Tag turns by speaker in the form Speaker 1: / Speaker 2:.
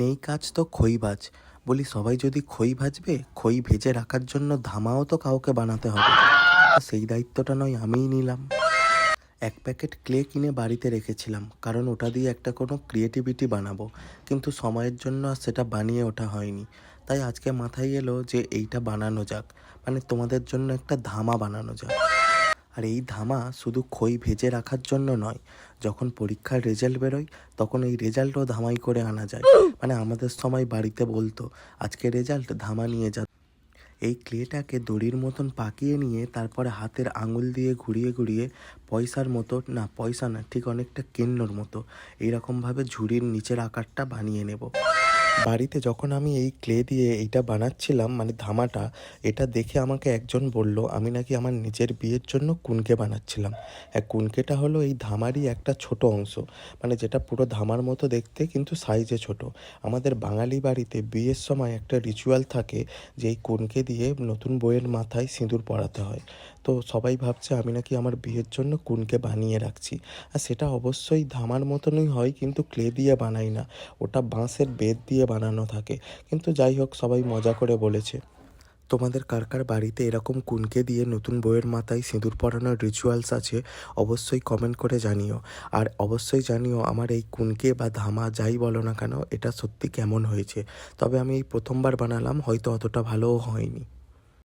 Speaker 1: নেই কাজ তো খই ভাজ। বলি সবাই যদি খই ভাজবে, খই ভেজে রাখার জন্য ধামাও তো কাউকে বানাতে হবে। তা সেই দায়িত্বটা নয় আমিই নিলাম। এক প্যাকেট ক্লে কিনে বাড়িতে রেখেছিলাম, কারণ ওটা দিয়ে একটা কোনো ক্রিয়েটিভিটি বানাবো, কিন্তু সময়ের জন্য আর সেটা বানিয়ে ওঠা হয়নি। তাই আজকে মাথায় এলো যে এইটা বানানো যাক, মানে তোমাদের জন্য একটা ধামা বানানো যাক। আর এই ধামা শুধু খই ভেজে রাখার জন্য নয়, যখন পরীক্ষার রেজাল্ট বেরোয় তখন এই রেজাল্টও ধামাই করে আনা যায়। মানে আমাদের সময় বাড়িতে বলতো, আজকে রেজাল্ট ধামা নিয়ে যা। এই ক্লেটাকে দড়ির মতন পাকিয়ে নিয়ে তারপরে হাতের আঙুল দিয়ে ঘুরিয়ে ঘুরিয়ে পয়সার মতো, না পয়সা না, ঠিক অনেকটা কেন্নর মতো এইরকমভাবে ঝুড়ির নিচের আকারটা বানিয়ে নেব। বাড়িতে যখন আমি এই ক্লে দিয়ে এইটা বানাচ্ছিলাম, মানে ধামাটা, এটা দেখে আমাকে একজন বলল আমি নাকি আমার নিজের বিয়ের জন্য কুনকে বানাচ্ছিলাম। হ্যাঁ, কুনকেটা হলো এই ধামারই একটা ছোট অংশ, মানে যেটা পুরো ধামার মতো দেখতে কিন্তু সাইজে ছোট। আমাদের বাঙালি বাড়িতে বিয়ের সময় একটা রিচুয়াল থাকে যে এই কুনকে দিয়ে নতুন বউয়ের মাথায় সিঁদুর পরাতে হয়। তো সবাই ভাবছে আমি নাকি আমার বিয়ের জন্য কুনকে বানিয়ে রাখছি। আর সেটা অবশ্যই ধামার মতনই হয়, কিন্তু ক্লে দিয়ে বানাই না, ওটা বাঁশের বেত দিয়ে বানানো থাকে। কিন্তু যাই হোক, সবাই মজা করে বলেছে। তোমাদের কার কার বাড়িতে এরকম কুনকে দিয়ে নতুন বউয়ের মাথায় সিঁদুর পরানোর রিচুয়ালস আছে, অবশ্যই কমেন্ট করে জানিও। আর অবশ্যই জানিও আমার এই কুনকে বা ধামা যাই বলো না কেন, এটা সত্যি কেমন হয়েছে। তবে আমি এই প্রথমবার বানালাম, হয়তো অতটা ভালোও হয়নি।